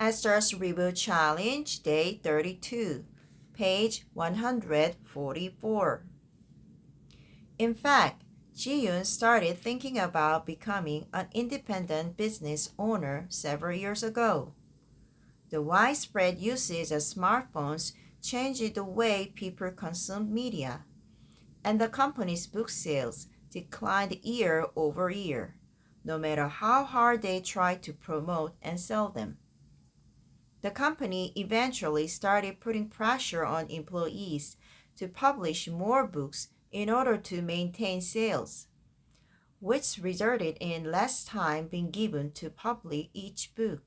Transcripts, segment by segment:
Esther's Reboot Challenge, Day 32, page 144. In fact, Ji-yoon started thinking about becoming an independent business owner several years ago. The widespread usage of smartphones changed the way people consumed media, and the company's book sales declined year over year, no matter how hard they tried to promote and sell them. The company eventually started putting pressure on employees to publish more books in order to maintain sales, which resulted in less time being given to publish each book.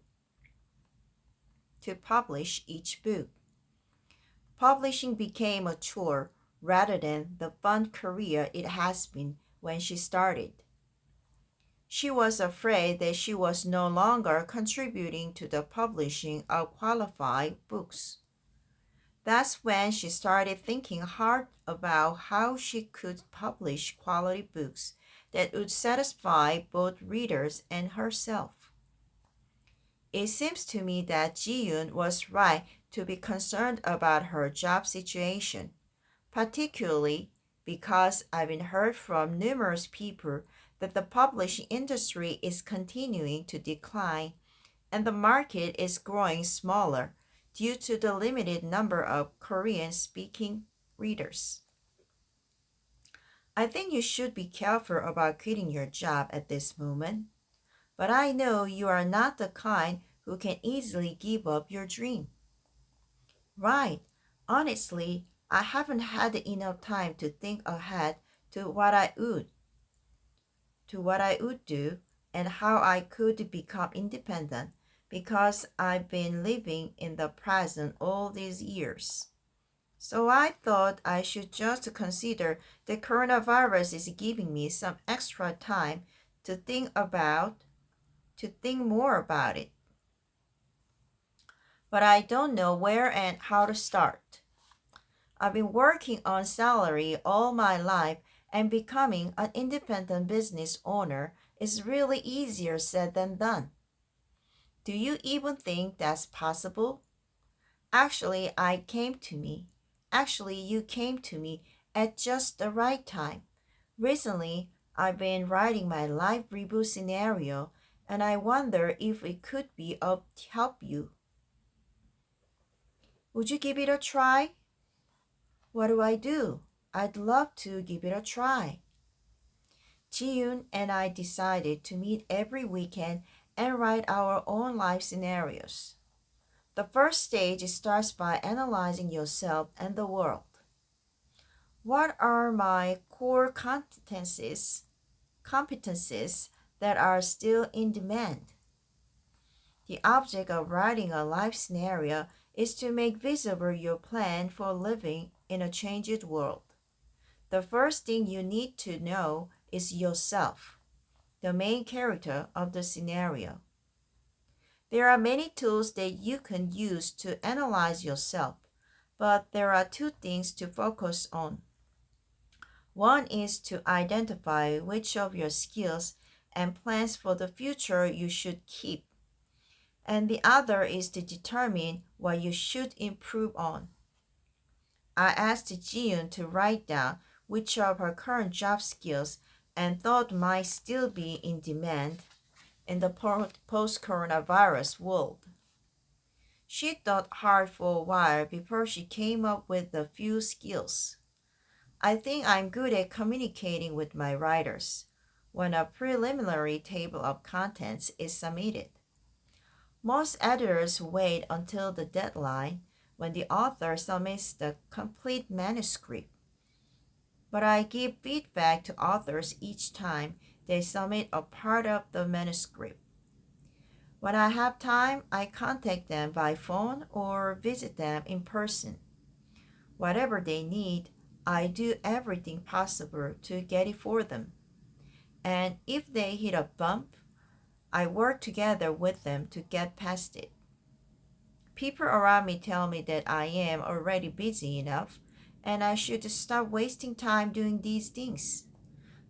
Publishing became a chore rather than the fun career it has been when she started. She was afraid that she was no longer contributing to the publishing of qualified books. That's when she started thinking hard about how she could publish quality books that would satisfy both readers and herself. It seems to me that Ji-yoon was right to be concerned about her job situation, particularly because I've been heard from numerous people that the publishing industry is continuing to decline and the market is growing smaller due to the limited number of Korean-speaking readers. I think you should be careful about quitting your job at this moment, but I know you are not the kind who can easily give up your dream. Right. Honestly, I haven't had enough time to think ahead to what I would do and how I could become independent because I've been living in the present all these years. So I thought I should just consider the coronavirus is giving me some extra time to think more about it. But I don't know where and how to start. I've been working on salary all my life, and becoming an independent business owner is really easier said than done. Do you even think that's possible? Actually, you came to me at just the right time. Recently, I've been writing my life reboot scenario, and I wonder if it could be of help you. Would you give it a try? What do I do? I'd love to give it a try. Ji-yoon and I decided to meet every weekend and write our own life scenarios. The first stage starts by analyzing yourself and the world. What are my core competencies that are still in demand? The object of writing a life scenario is to make visible your plan for living in a changed world. The first thing you need to know is yourself, the main character of the scenario. There are many tools that you can use to analyze yourself, but there are two things to focus on. One is to identify which of your skills and plans for the future you should keep, and the other is to determine what you should improve on. I asked Jiyoon to write down which of her current job skills and thought might still be in demand in the post-coronavirus world. She thought hard for a while before she came up with a few skills. I think I'm good at communicating with my writers when a preliminary table of contents is submitted. Most editors wait until the deadline when the author submits the complete manuscript, but I give feedback to authors each time they submit a part of the manuscript. When I have time, I contact them by phone or visit them in person. Whatever they need, I do everything possible to get it for them. And if they hit a bump, I work together with them to get past it. People around me tell me that I am already busy enough and I should stop wasting time doing these things.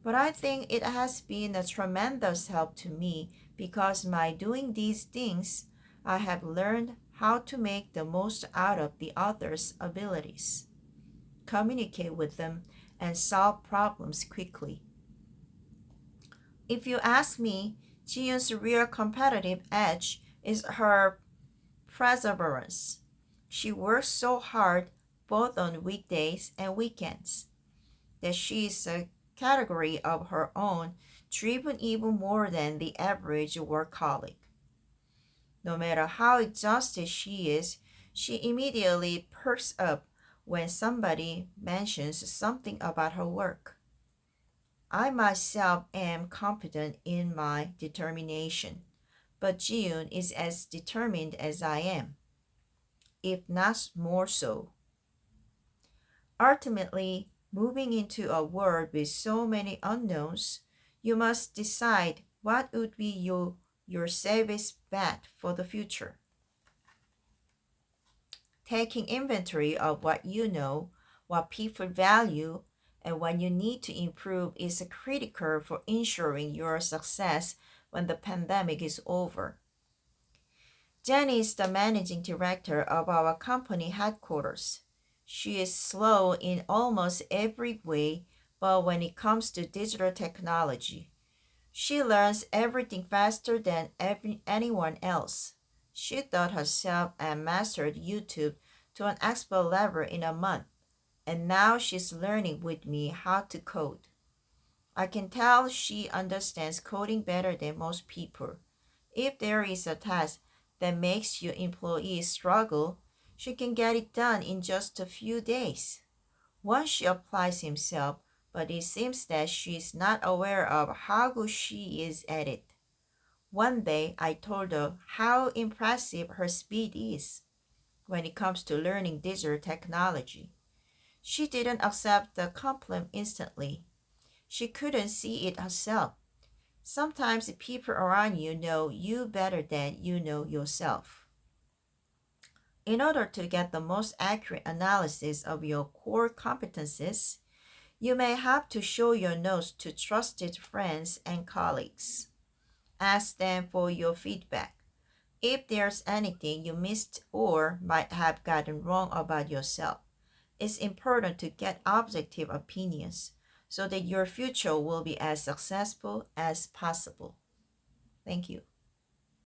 But I think it has been a tremendous help to me because by doing these things, I have learned how to make the most out of the other's abilities, communicate with them, and solve problems quickly. If you ask me, Jiyo's real competitive edge is her perseverance. She works so hard both on weekdays and weekends that she is a category of her own, driven even more than the average workaholic. No matter how exhausted she is, she immediately perks up when somebody mentions something about her work. I myself am confident in my determination, but June is as determined as I am, if not more so. Ultimately, moving into a world with so many unknowns, you must decide what would be your safest bet for the future. Taking inventory of what you know, what people value, and what you need to improve is critical for ensuring your success when the pandemic is over. Jenny is the managing director of our company headquarters. She is slow in almost every way, but when it comes to digital technology, she learns everything faster than anyone else. She taught herself and mastered YouTube to an expert level in a month, and now she's learning with me how to code. I can tell she understands coding better than most people. If there is a task that makes your employees struggle, she can get it done in just a few days. Once she applies himself, but it seems that she is not aware of how good she is at it. One day I told her how impressive her speed is when it comes to learning digital technology. She didn't accept the compliment instantly. She couldn't see it herself. Sometimes the people around you know you better than you know yourself. In order to get the most accurate analysis of your core competencies, you may have to show your notes to trusted friends and colleagues. Ask them for your feedback. If there's anything you missed or might have gotten wrong about yourself, it's important to get objective opinions so that your future will be as successful as possible. Thank you.